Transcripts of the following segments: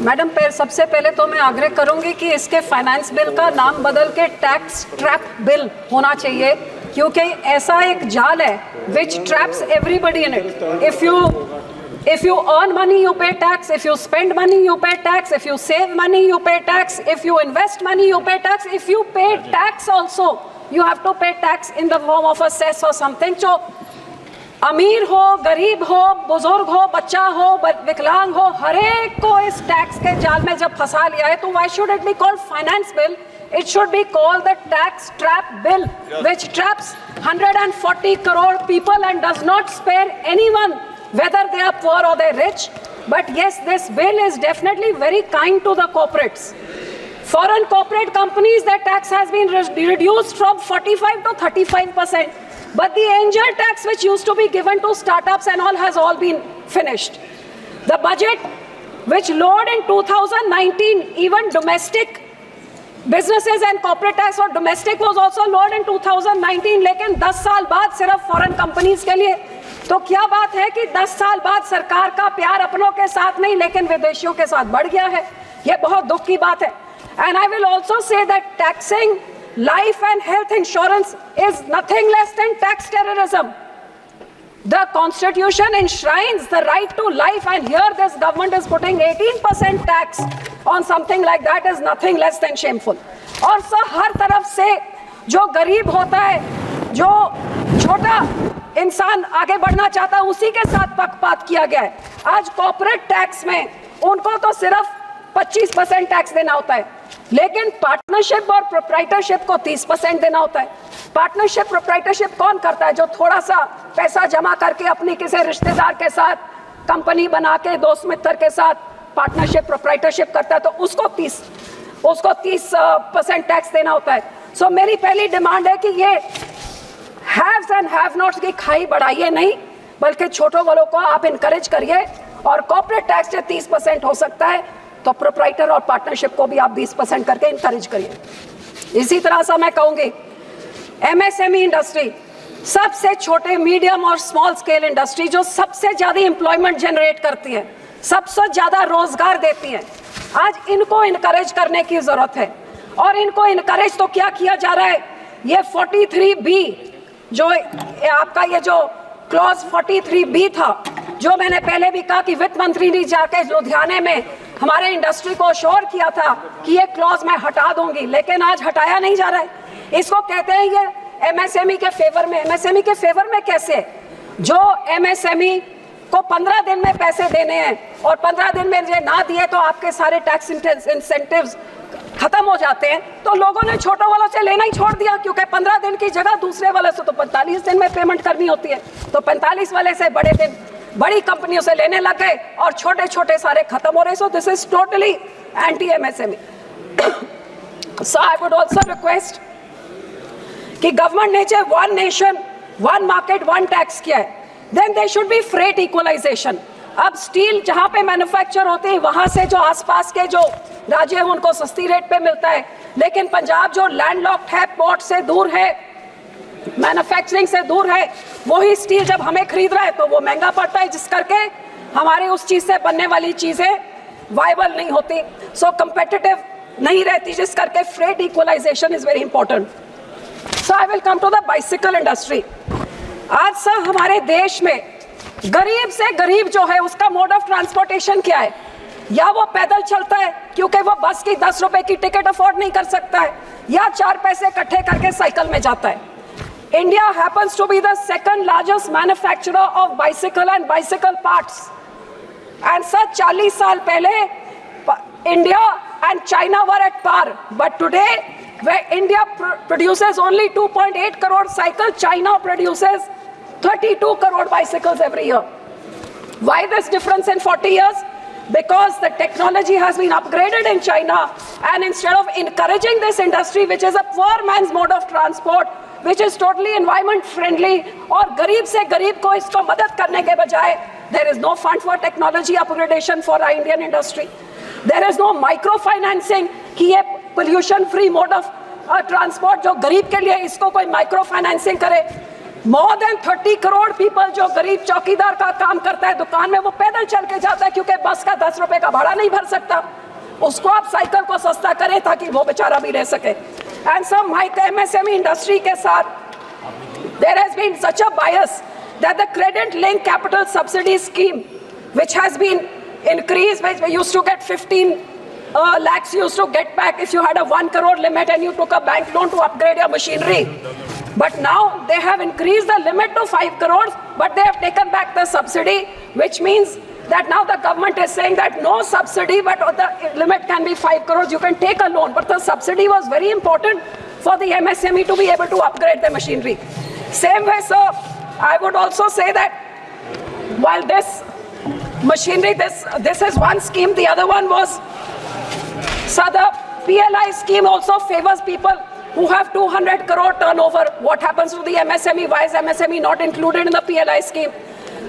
Madam सबसे पहले तो मैं आग्रह करूंगी कि इसके फाइनेंस बिल का नाम बदल के टैक्स ट्रैप बिल होना चाहिए, क्योंकि ऐसा एक जाल है which traps everybody in it. If you earn money, you pay tax. If you spend money, you pay tax. If you save money, you pay tax. If you invest money, you pay tax. If you pay tax also, you have to pay tax in the form of a cess or something. So, अमीर हो, गरीब हो, बुजुर्ग हो, बच्चा हो, विकलांग हो, हर एक को इस टैक्स के जाल में जब फंसा लिया है, तो why should it be called finance bill? It should be called the tax trap bill, which traps 140 crore people and does not spare anyone, whether they are poor or they're rich. But yes, this bill is definitely very kind to the corporates. Foreign corporate companies, their tax has been reduced from 45 to 35%. But the angel tax which used to be given to startups and all has all been finished. The budget which lowered in 2019, even domestic businesses and corporate tax or domestic was also lowered in 2019, लेकिन 10 साल बाद सिर्फ foreign companies के लिए. तो क्या बात है कि 10 साल बाद सरकार का प्यार अपनों के साथ नहीं लेकिन विदेशियों के साथ बढ़ गया है. ये बहुत दुख की बात है. And I will also say that taxing life and health insurance is nothing less than tax terrorism. The Constitution enshrines the right to life, and here this government is putting 18% tax on something like that is nothing less than shameful. और हर तरफ से जो गरीब होता है, जो छोटा इंसान आगे बढ़ना चाहता है, उसी के साथ पक्षपात किया गया है. आज कॉर्पोरेट टैक्स में उनको तो सिर्फ 25% टैक्स देना होता है, लेकिन पार्टनरशिप और प्रोप्राइटरशिप को 30% देना होता है. पार्टनरशिप प्रोप्राइटरशिप कौन करता है? जो थोड़ा सा पैसा जमा करके अपनी किसी रिश्तेदार के साथ कंपनी बना के दोस्त मित्र के साथ पार्टनरशिप प्रोप्राइटरशिप करता है, तो उसको 30% टैक्स देना होता है. सो मेरी पहली डिमांड है कि ये हैव्स एंड हैव नॉट्स की खाई बढ़ाइए नहीं, बल्कि छोटों वालों को आप इनकरेज करिए. और कॉर्पोरेट टैक्स जो 30% हो सकता है, तो प्रोप्राइटर और पार्टनरशिप को भी आप 20% करके इनकरेज करिए. इसी तरह से मैं कहूँगी एमएसएमई इंडस्ट्री, सबसे छोटे मीडियम और स्मॉल स्केल इंडस्ट्री जो सबसे ज़्यादा एम्प्लॉयमेंट जनरेट करती है, सबसे ज़्यादा रोजगार देती है, आज इनको इनकरेज करने की ज़रूरत है. और इनको इनकरेज तो क्या किया जा रहा है? ये 43B जो आपका ये जो क्लॉज 43B था, जो मैंने पहले भी कहा कि वित्त मंत्री ने जाके लुधियाने में हमारे इंडस्ट्री को अश्योर किया था कि ये क्लॉज मैं हटा दूंगी, लेकिन आज हटाया नहीं जा रहा है. इसको कहते हैं ये एमएसएमई के फेवर में. एमएसएमई के फेवर में कैसे? जो एमएसएमई को 15 दिन में पैसे देने हैं और 15 दिन में ये ना दिए तो आपके सारे टैक्स इंसेंटिव्स खत्म हो जाते हैं, तो लोगों ने छोटों वालों से लेना ही छोड़ दिया, क्योंकि 15 दिन की जगह दूसरे वाले से तो 45 दिन में पेमेंट करनी होती है, तो 45 वाले से बड़े दिन बड़ी कंपनियों से लेने लग गए और छोटे छोटे सारे खत्म हो रहे. So this is totally anti MSME. So I would also request कि गवर्नमेंट ने जो one nation one market one tax किया है, then there should be freight equalization. अब स्टील जहां पे मैन्युफैक्चर होते हैं वहां से जो आसपास के जो राज्य हैं उनको सस्ती रेट पे मिलता है, लेकिन पंजाब जो लैंडलॉक्ड है, पोर्ट से दूर है, मैन्युफैक्चरिंग से दूर है, वही स्टील जब हमें खरीद रहा है तो वो महंगा पड़ता है, जिस करके हमारे उस चीज़ से बनने वाली चीज़ें वायबल नहीं होती, सो कम्पिटिटिव नहीं रहती, जिस करके freight equalization is very important. So I will come to the bicycle industry. आज सर हमारे देश में गरीब से गरीब जो है उसका मोड ऑफ ट्रांसपोर्टेशन क्या है? या वो पैदल चलता है क्योंकि वो बस की 10 रुपए की टिकट अफोर्ड नहीं कर सकता है, या 4 पैसे इकट्ठे करके साइकिल में जाता है. India happens to be the second largest manufacturer of bicycle and bicycle parts. And such 40 साल पहले India and China were at par. But today, where India produces only 2.8 crore cycles, China produces 32 crore bicycles every year. Why this difference in 40 years? Because the technology has been upgraded in China, and instead of encouraging this industry, which is a poor man's mode of transport, which is totally environment friendly, और गरीब से गरीब को इसको मदद करने के बजाय there is no fund for technology upgradation for our Indian industry. There is no micro financing कि ये pollution free mode of transport जो गरीब के लिए इसको कोई micro financing करे. More than 30 crore people जो गरीब चौकीदार का काम करता है दुकान में, वो पैदल चल के जाता है क्योंकि बस का 10 रुपए का भाड़ा नहीं भर सकता। उसको आप साइकिल को सस्ता करें ताकि वो बेचारा भी रह सके। एंड सम MSME इंडस्ट्री के साथ there has been such a bias that the credit linked capital subsidy scheme, which has been increased, which we used to get 15 lakhs you used to get back if you had a 1 crore limit and you took a bank loan to upgrade your machinery. But now they have increased the limit to 5 crores, but they have taken back the subsidy, which means that now the government is saying that no subsidy, but the limit can be 5 crores, you can take a loan. But the subsidy was very important for the MSME to be able to upgrade their machinery. Same way, sir, I would also say that while this machinery, this is one scheme, the other one was, so the PLI scheme also favors people who have 200 crore turnover. What happens to the MSME? Why is MSME not included in the PLI scheme?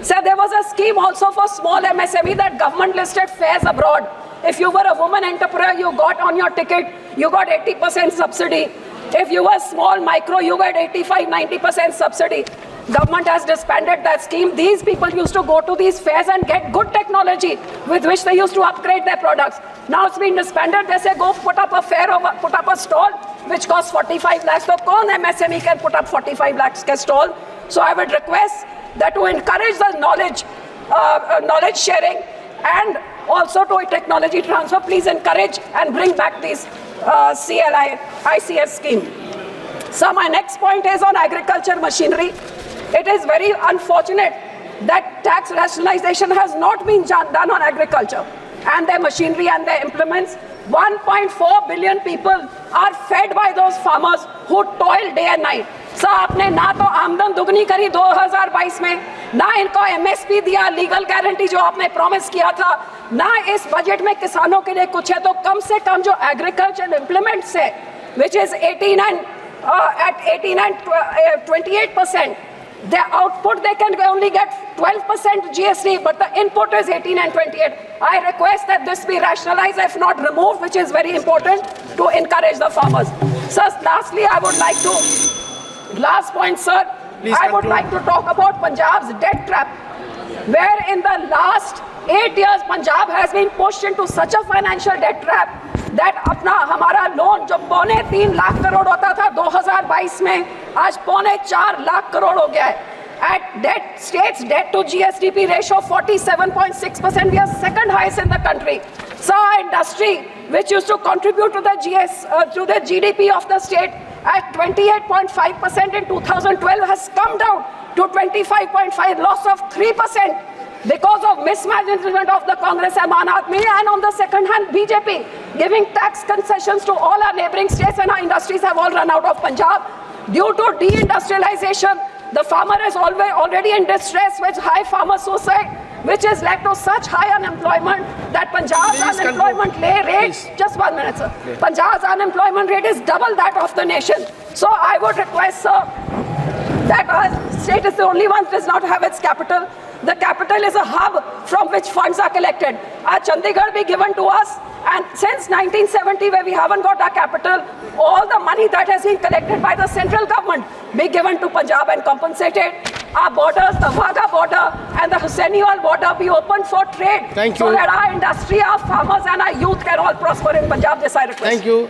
So there was a scheme also for small MSME that government listed fares abroad. If you were a woman entrepreneur, you got on your ticket, you got 80% subsidy. If you were small micro, you got 85-90% subsidy. Government has disbanded that scheme. These people used to go to these fairs and get good technology with which they used to upgrade their products. Now it's been disbanded. They say go put up a fair, put up a stall which costs 45 lakhs. So kaun MSME can put up 45 lakhs ke stall? So I would request that to encourage the knowledge sharing and also to technology transfer, please encourage and bring back these CLI ICS scheme. So my next point is on agriculture machinery. It is very unfortunate that tax rationalization has not been done on agriculture and their machinery and their implements. 1.4 billion people are fed by those farmers who toil day and night. So आपने ना तो आमदन दुगनी करी 2022 में, ना इनको MSP दिया, लीगल गारंटी जो आपने प्रॉमिस किया था, ना इस बजट में किसानों के लिए कुछ है। तो कम से कम जो एग्रीकल्चर इम्प्लीमेंट्स है, which is 18 and 28%, their output they can only get 12% GST, but the input is 18 and 28. I request that this be rationalized, if not removed, which is very important to encourage the farmers. So lastly, I would like to, last point, sir, I would like to talk about Punjab's debt trap, where in the last 8 years, Punjab has been pushed into such a financial debt trap that अपना हमारा loan जो 3.25 लाख करोड़ होता था 2022 में, आज 4.25 लाख करोड़ हो गया है. At state's debt to GSDP ratio 47.6%, we are second highest in the country. So our industry, which used to contribute to the GDP of the state at 28.5% in 2012, has come down to 25.5%, loss of 3%. Because of mismanagement of the Congress Aman Aadmi, and on the second hand BJP giving tax concessions to all our neighbouring states, and our industries have all run out of Punjab. Due to deindustrialization, the farmer is already in distress with high farmer suicide, which has led to such high unemployment that Punjab's unemployment rate, just 1 minute sir, Punjab's unemployment rate is double that of the nation. So I would request sir that our state is the only one that does not have its capital. The capital is a hub from which funds are collected. Our Chandigarh be given to us, and since 1970 where we haven't got our capital, all the money that has been collected by the central government be given to Punjab and compensated. Our borders, the Wagah border and the Hussainiwal border be opened for trade. Thank you. So that our industry, our farmers and our youth can all prosper in Punjab. This I request. Thank you.